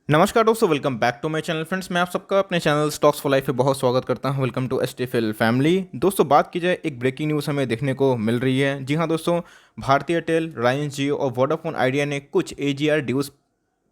नमस्कार दोस्तों, welcome back to my channel friends. मैं आप सबका अपने चैनल स्टॉक्स फॉर लाइफ में बहुत स्वागत करता हूं। Welcome to STFL family. दोस्तों, बात की जाए, एक ब्रेकिंग न्यूज़ हमें देखने को मिल रही है। जी हां दोस्तों, भारतीय एयरटेल, रिलायंस जियो और वोडाफोन आइडिया ने कुछ एजीआर ड्यूज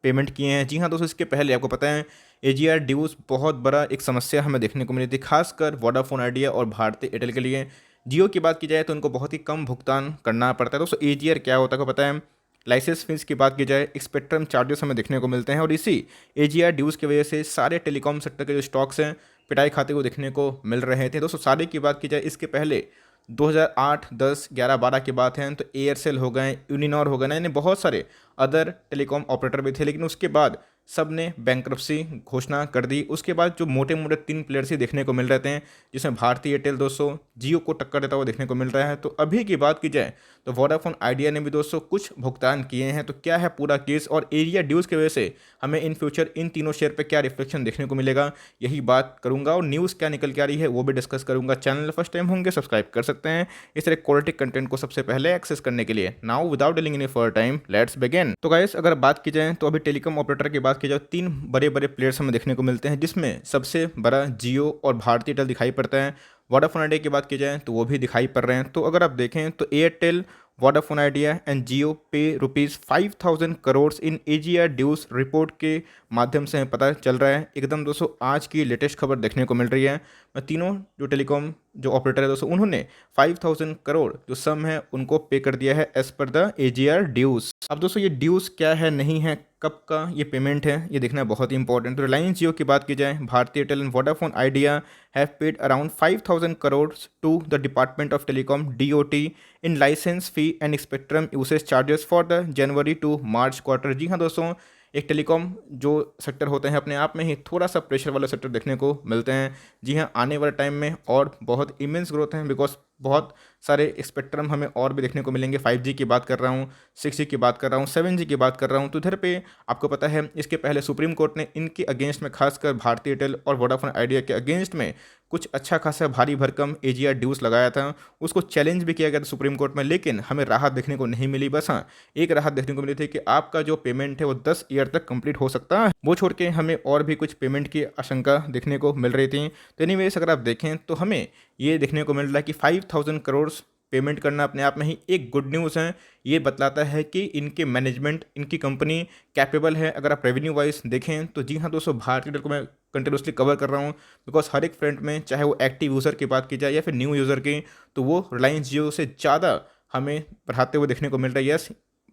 पेमेंट किए हैं। जी हां दोस्तों, इसके पहले आपको पता है एजीआर ड्यूज बहुत बड़ा एक समस्या हमें देखने को मिली थी, खासकर वोडाफोन आइडिया और भारतीय एयरटेल के लिए। जियो की बात की जाए तो उनको बहुत ही कम भुगतान करना पड़ता है। दोस्तों, एजीआर क्या होता है आपको पता है। लाइसेंस फीस की बात की जाए, स्पेक्ट्रम चार्जेस हमें देखने को मिलते हैं और इसी एजीआर ड्यूज़ की वजह से सारे टेलीकॉम सेक्टर के जो स्टॉक्स हैं पिटाई खाते को देखने को मिल रहे थे। दोस्तों, सारे की बात की जाए इसके पहले 2008, 10, 11, 12 की बात है तो एयरसेल हो गए, यूनिनॉर हो गए ना, यानी बहुत सारे अदर टेलीकॉम ऑपरेटर भी थे, लेकिन उसके बाद सब ने बैंक्रप्सी घोषणा कर दी। उसके बाद जो मोटे मोटे तीन प्लेयर्स ही देखने को मिल रहे थे, जिसमें भारतीय एयरटेल दोस्तों जियो को टक्कर देता हुआ देखने को मिल रहा है। तो अभी की बात की जाए तो वोडाफोन आइडिया ने भी दोस्तों कुछ भुगतान किए हैं। तो क्या है पूरा केस और एरिया ड्यूज़ की वजह से हमें इन फ्यूचर इन तीनों शेयर पे क्या रिफ्लेक्शन देखने को मिलेगा, यही बात करूंगा। और न्यूज़ क्या निकल के आ रही है वो भी डिस्कस करूंगा। चैनल फर्स्ट टाइम होंगे सब्सक्राइब कर सकते हैं इस तरह क्वालिटी कंटेंट को सबसे पहले एक्सेस करने के लिए। Now without dealing any further time, let's begin. तो गाइस, अगर बात की जाए तो अभी टेलीकॉम ऑपरेटर की बात की जाए, तीन बड़े बड़े प्लेयर्स हमें देखने को मिलते हैं, जिसमें सबसे बड़ा जियो और भारती एयरटेल दिखाई पड़ता है। वोडाफोन आइडिया की बात की जाए तो वो भी दिखाई पड़ रहे हैं। तो अगर आप देखें तो एयरटेल, वोडाफोन आइडिया एंड जियो पे ₹5,000 करोड़ इन एजीआर ड्यूज रिपोर्ट के माध्यम से हमें पता चल रहा है। एकदम दोस्तों आज की लेटेस्ट खबर देखने को मिल रही है। तीनों जो टेलीकॉम जो ऑपरेटर है दोस्तों, उन्होंने 5,000 करोड़ जो सम है उनको पे कर दिया है as per the AGR dues. अब दोस्तों, ये ड्यूज क्या है, नहीं है, कब का ये पेमेंट है, ये देखना बहुत ही इंपॉर्टेंट। तो रिलायंस जियो की बात की जाए, Bharti Airtel and Vodafone Idea have paid around 5,000 crore to the department of telecom DOT in licence fee and spectrum usage charges for the January to March quarter. जी हाँ दोस्तों, एक टेलीकॉम जो सेक्टर होते हैं अपने आप में ही थोड़ा सा प्रेशर वाला सेक्टर देखने को मिलते हैं। जी हाँ, आने वाले टाइम में और बहुत इमेंस ग्रोथ है, बिकॉज बहुत सारे स्पेक्ट्रम हमें और भी देखने को मिलेंगे। 5G की बात कर रहा हूँ, 6G की बात कर रहा हूँ, 7G की बात कर रहा हूँ। तो इधर पे आपको पता है इसके पहले सुप्रीम कोर्ट ने इनके अगेंस्ट में, खासकर भारतीय एयरटेल और वोडाफोन आइडिया के अगेंस्ट में कुछ अच्छा खासा भारी भरकम एजीआर ड्यूज लगाया था। उसको चैलेंज भी किया गया था सुप्रीम कोर्ट में, लेकिन हमें राहत देखने को नहीं मिली। बस हाँ, एक राहत देखने को मिली थी कि आपका जो पेमेंट है वो 10 ईयर तक कंप्लीट हो सकता है। वो छोड़ के हमें और भी कुछ पेमेंट की आशंका देखने को मिल रही थी। तो एनीवेज, अगर आप देखें तो हमें ये देखने को मिल रहा है कि 5,000 करोड़ पेमेंट करना अपने आप में ही एक गुड न्यूज़ है। ये बतलाता है कि इनके मैनेजमेंट, इनकी कंपनी कैपेबल है। अगर आप रेवेन्यू वाइज देखें तो जी हाँ दोस्तों, भारतीय एयरटेल को मैं कंटिन्यूसली कवर कर रहा हूँ, बिकॉज हर एक फ्रंट में, चाहे वो एक्टिव यूज़र की बात की जाए या फिर न्यू यूज़र की, तो वो रिलायंस जियो से ज़्यादा हमें बढ़ाते हुए देखने को मिल रहा है। यस,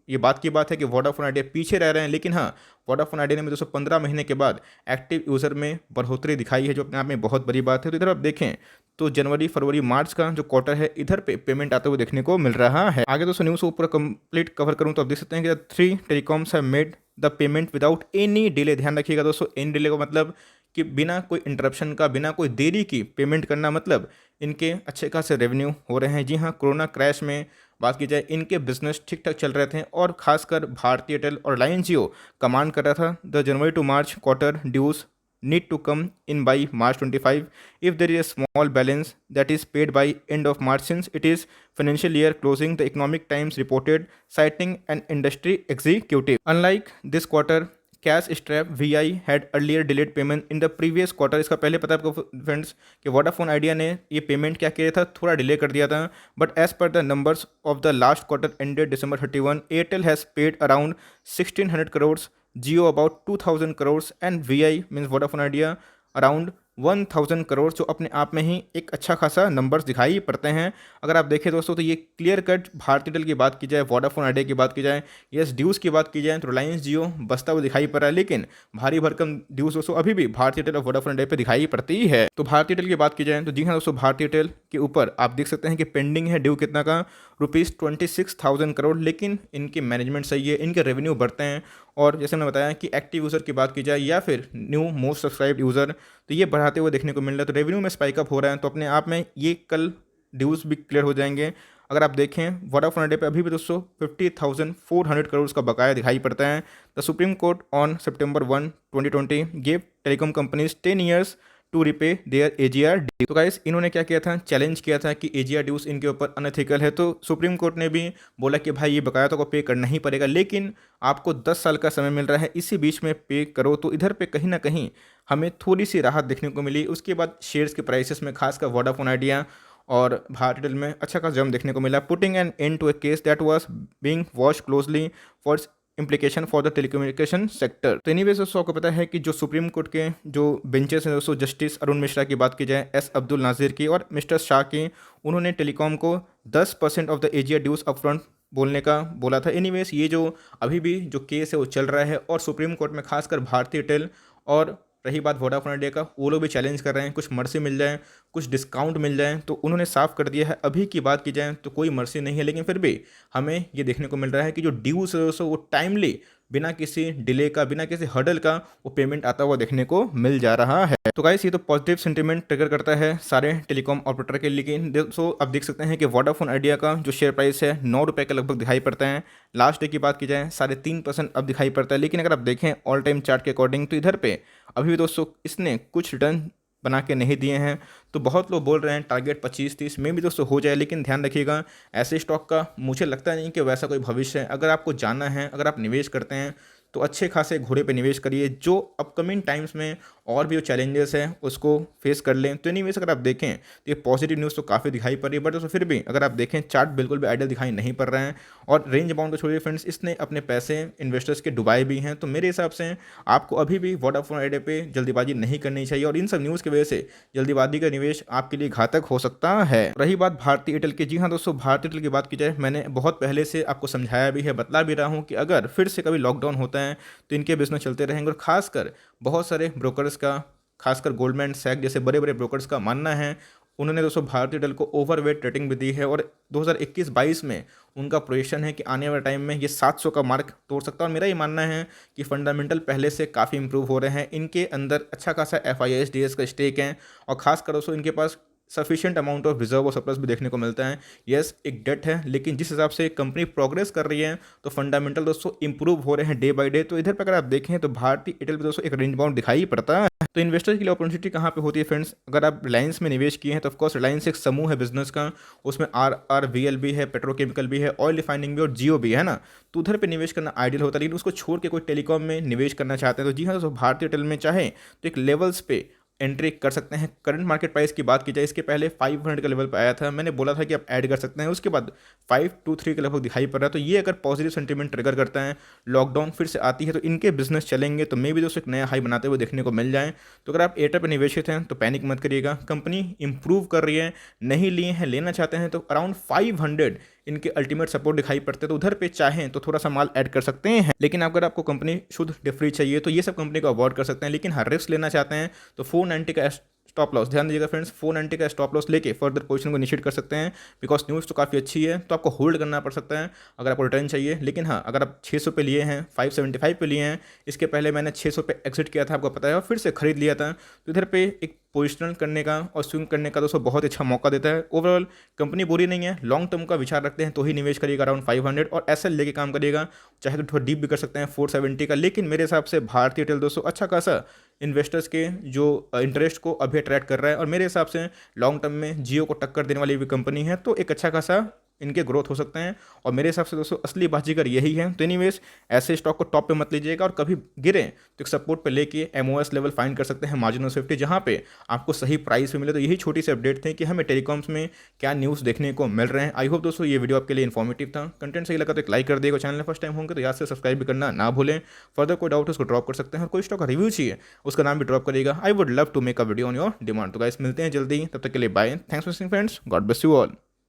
ये बात की बात है कि वोडाफोन आइडिया पीछे रह रहे हैं, लेकिन हाँ, वोडाफोन आइडिया ने 215 महीने के बाद एक्टिव यूज़र में बढ़ोतरी दिखाई है, जो अपने आप में बहुत बड़ी बात है। तो इधर आप देखें तो जनवरी, फरवरी, मार्च का जो क्वार्टर है, इधर पे पेमेंट आते हुए देखने को मिल रहा है। आगे दोस्तों न्यूज़ को पूरा कंप्लीट कवर करूँ तो आप देख सकते हैं कि 3 telecoms have made the payment without any delay. ध्यान रखिएगा दोस्तों, एनी डिले का मतलब कि बिना कोई इंटरप्शन का, बिना कोई देरी की पेमेंट करना, मतलब इनके अच्छे खासे रेवेन्यू हो रहे हैं। जी हाँ, कोरोना क्रैश में बात की जाए इनके बिजनेस ठीक ठाक चल रहे थे और खासकर भारतीय एयरटेल और रिलायंस जियो कमांड कर रहा था। The January to March quarter dues need to come in by March 25 if there is a small balance that is paid by end of March, since it is financial year closing, the Economic Times reported, citing an industry executive. Unlike this quarter, cash strap VI had earlier delayed payment in the previous quarter। इसका पहले पता है आपको friends कि Vodafone idea ने ये payment क्या किया था, थोड़ा डिले कर दिया था। But as per the numbers of the last quarter ended December 31, Airtel has paid around 1,600 crore, Jio about 2,000 crore and VI means Vodafone Idea around 1,000 crore, जो अपने आप में ही एक अच्छा खासा नंबर्स दिखाई पड़ते हैं। अगर आप देखें दोस्तों तो ये क्लियर कट भारतीय एयरटेल की बात की जाए, वोडाफोन आइडिया की बात की जाए, यस ड्यूज़ की बात की जाए तो रिलायंस जियो बसता हुआ दिखाई पड़ रहा है, लेकिन भारी भरकम ड्यूज़ दोस्तों अभी भी भारतीय एयरटेल और वोडाफोन आइडिया पे दिखाई पड़ती है। तो भारतीय एयरटेल की बात की जाए तो जी हाँ दोस्तों, भारतीय एयरटेल के ऊपर आप देख सकते हैं कि पेंडिंग है ड्यू कितना का, ₹26,000 करोड़, लेकिन इनकी मैनेजमेंट सही है, इनके रेवेन्यू बढ़ते हैं। और जैसे मैंने बताया कि एक्टिव यूज़र की बात की जाए या फिर न्यू मोस्ट सब्सक्राइब्ड यूज़र, तो ये बढ़ाते हुए देखने को मिल रहा है। तो रेवेन्यू में स्पाइकअप हो रहा है, तो अपने आप में ये कल ड्यूज़ भी क्लियर हो जाएंगे। अगर आप देखें वोडाफोन आइडिया पे अभी भी दोस्तों 50,400 करोड़ का बकाया दिखाई पड़ता है। The supreme court on September 1, 2020 gave telecom companies 10 years to repay their AGR due. तो गाइस इन्होंने क्या किया था, चैलेंज किया था कि एजीआर ड्यूज इनके ऊपर अनएथिकल है। तो सुप्रीम कोर्ट ने भी बोला कि भाई ये बकाया तो को पे करना ही पड़ेगा, लेकिन आपको 10 साल का समय मिल रहा है, इसी बीच में पे करो। तो इधर पे कहीं ना कहीं हमें थोड़ी सी राहत देखने को मिली। उसके बाद शेयर्स के प्राइसेस में खासकर वोडाफोन आइडिया और भारत एयरटेल में अच्छा खासा जंप देखने को मिला। Putting an end to a case that was being watch closely for implication for the telecommunication sector. तो एनीवेज दोस्तों आपको पता है कि जो सुप्रीम कोर्ट के जो बेंचेस हैं दोस्तों, जस्टिस अरुण मिश्रा की बात की जाए, एस अब्दुल नाजिर की और मिस्टर शाह की, उन्होंने टेलीकॉम को 10% of the AGR dues upfront बोलने का बोला था। एनीवेज ये जो अभी भी जो केस है वो चल रहा है और सुप्रीम कोर्ट में खासकर भारती एयरटेल और रही बात वोडाफोन आइडिया का, वो लोग भी चैलेंज कर रहे हैं कुछ मर्सी मिल जाए, कुछ डिस्काउंट मिल जाए। तो उन्होंने साफ कर दिया है अभी की बात की जाए तो कोई मर्सी नहीं है, लेकिन फिर भी हमें ये देखने को मिल रहा है कि जो ड्यूज है वो टाइमली बिना किसी डिले का, बिना किसी हर्डल का वो पेमेंट आता हुआ देखने को मिल जा रहा है। तो गाइस ये तो पॉजिटिव सेंटीमेंट ट्रिगर करता है सारे टेलीकॉम ऑपरेटर के, लेकिन दोस्तों आप देख सकते हैं कि वोडाफोन आइडिया का जो शेयर प्राइस है 9 रुपये के लगभग दिखाई पड़ता है। लास्ट डे की बात की जाए 3.5% अब दिखाई पड़ता है, लेकिन अगर आप देखें ऑल टाइम चार्ट के अकॉर्डिंग तो इधर पे अभी भी दोस्तों इसने कुछ रिटर्न बना के नहीं दिए हैं। तो बहुत लोग बोल रहे हैं टारगेट 25-30 में भी दोस्तों हो जाए, लेकिन ध्यान रखिएगा ऐसे स्टॉक का मुझे लगता नहीं कि वैसा कोई भविष्य है। अगर आपको जाना है, अगर आप निवेश करते हैं तो अच्छे खासे घोड़े पे निवेश करिए जो अपकमिंग टाइम्स में और भी जो चैलेंजेस हैं उसको फेस कर लें। तो एनीवेज अगर आप देखें तो ये पॉजिटिव न्यूज़ तो काफ़ी दिखाई पड़ रही है, बट दोस्तों फिर भी अगर आप देखें चार्ट बिल्कुल भी आइडियल दिखाई नहीं पड़ रहे हैं और रेंज बाउंड को छोड़िए फ्रेंड्स, इसने अपने पैसे इन्वेस्टर्स के डुबाए भी हैं। तो मेरे हिसाब से आपको अभी भी वोडाफोन आइडिया पे जल्दीबाजी नहीं करनी चाहिए और इन सब न्यूज़ की वजह से जल्दीबाजी का निवेश आपके लिए घातक हो सकता है। रही बात भारती एयरटेल की, जी हाँ दोस्तों भारती एयरटेल की बात की जाए, मैंने बहुत पहले से आपको समझाया भी है, बतला भी रहा हूँ कि अगर फिर से कभी लॉकडाउन होता है तो इनके बिजनेस चलते रहेंगे। और खासकर बहुत सारे ब्रोकर्स का, खासकर गोल्डमैन सैक जैसे बड़े बड़े ब्रोकर्स का मानना है, उन्होंने दोस्तों भारती एयरटेल को ओवरवेट रेटिंग भी दी है और 2021-22 में उनका प्रोजेक्शन है कि आने वाले टाइम में ये 700 का मार्क तोड़ सकता है। और मेरा ये मानना है कि फंडामेंटल पहले से काफ़ी इंप्रूव हो रहे हैं, इनके अंदर अच्छा खासा FISDS का स्टेक है और खासकर दोस्तों इनके पास सफिशिएंट अमाउंट ऑफ रिजर्व और सरप्लस भी देखने को मिलता है। यस एक डेट है, लेकिन जिस हिसाब से कंपनी प्रोग्रेस कर रही है तो फंडामेंटल दोस्तों इंप्रूव हो रहे हैं डे बाय डे। तो इधर पर अगर आप देखें तो भारती एयरटेल पे दोस्तों एक रेंज बाउंड दिखाई पड़ता है। तो इन्वेस्टर के लिए अपॉर्चुनिटी कहाँ पे होती है फ्रेंड्स, अगर आप रिलायंस में निवेश किए हैं तो ऑफकोर्स रिलायंस एक समूह है बिजनेस का, उसमें RRVL भी है, पेट्रोकेमिकल भी है, ऑयल रिफाइनिंग भी और जियो भी है ना। तो उधर पे निवेश करना आइडियल होता है, लेकिन उसको छोड़ के कोई टेलीकॉम में निवेश करना चाहते हैं तो जी हाँ दोस्तों भारतीय एयरटेल में चाहे तो एक लेवल्स पे एंट्री कर सकते हैं। करंट मार्केट प्राइस की बात की जाए इसके पहले 500 के लेवल पर आया था, मैंने बोला था कि आप ऐड कर सकते हैं, उसके बाद 523 के लगभग दिखाई पड़ रहा है। तो ये अगर पॉजिटिव सेंटीमेंट ट्रिगर करता है, लॉकडाउन फिर से आती है तो इनके बिजनेस चलेंगे तो मे भी दोस्तों एक नया हाई बनाते हुए देखने को मिल जाए। तो अगर आप एयरटेल पर निवेशित हैं तो पैनिक मत करिएगा, कंपनी इंप्रूव कर रही है, नहीं लिए हैं लेना चाहते हैं तो अराउंड 500 इनके अल्टीमेट सपोर्ट दिखाई पड़ते हैं, तो उधर पे चाहें तो थोड़ा सा माल ऐड कर सकते हैं। लेकिन अगर आपको कंपनी शुद्ध डिफ्री चाहिए तो ये सब कंपनी को अवॉइड कर सकते हैं। लेकिन हर रिस्क लेना चाहते हैं तो 490 का स्टॉप लॉस, ध्यान दीजिएगा फ्रेंड्स, 490 का स्टॉप लॉस लेके फर्दर पोजीशन को इनिशिएट कर सकते हैं। बिकॉज न्यूज़ तो काफ़ी अच्छी है तो आपको होल्ड करना पड़ सकता है अगर आपको रिटर्न चाहिए। लेकिन हाँ अगर आप 600 पे लिए हैं, 575 पे लिए हैं, इसके पहले मैंने 600 पे एग्जिट किया था आपको पता है और फिर से खरीद लिया था, तो इधर पे एक पोजिशनल करने का और स्विंग करने का दोस्तों बहुत अच्छा मौका देता है। ओवरऑल कंपनी बुरी नहीं है, लॉन्ग टर्म का विचार रखते हैं तो ही निवेश करिएगा अराउंड 500 और एसएल लेके काम करिएगा, चाहे तो थोड़ा डीप भी कर सकते हैं 470 का। लेकिन मेरे हिसाब से भारतीय एयरटेल दोस्तों अच्छा खासा इन्वेस्टर्स के जो इंटरेस्ट को अभी अट्रैक्ट कर रहा है और मेरे हिसाब से लॉन्ग टर्म में जियो को टक्कर देने वाली भी कंपनी है, तो एक अच्छा खासा इनके ग्रोथ हो सकते हैं और मेरे हिसाब से दोस्तों असली बाजीगर यही है। तो एनीवेज ऐसे स्टॉक को टॉप पे मत लीजिएगा और कभी गिरे तो एक सपोर्ट पे लेके MOS लेवल फाइंड कर सकते हैं, मार्जिन ऑफ सेफ्टी, जहां पे आपको सही प्राइस पे मिले। तो यही छोटी सी अपडेट थी कि हमें टेलीकॉम्स में क्या न्यूज़ देखने को मिल रहे हैं। आई होप दोस्तों ये वीडियो आपके लिए इन्फॉर्मेटिव था, कंटेंट सही लगा तो एक लाइक कर देगा, चैनल फर्स्ट टाइम होंगे तो याद से सब्सक्राइब भी करना ना भूलें। फर्दर कोई डाउट उसको ड्रॉप कर सकते हैं और कोई स्टॉक का रिव्यू चाहिए उसका नाम भी ड्रॉप करेगा। I would love to make a video on your demand. तो गाइस मिलते हैं जल्दी, तब तक के लिए bye, thanks for watching friends, god bless you all.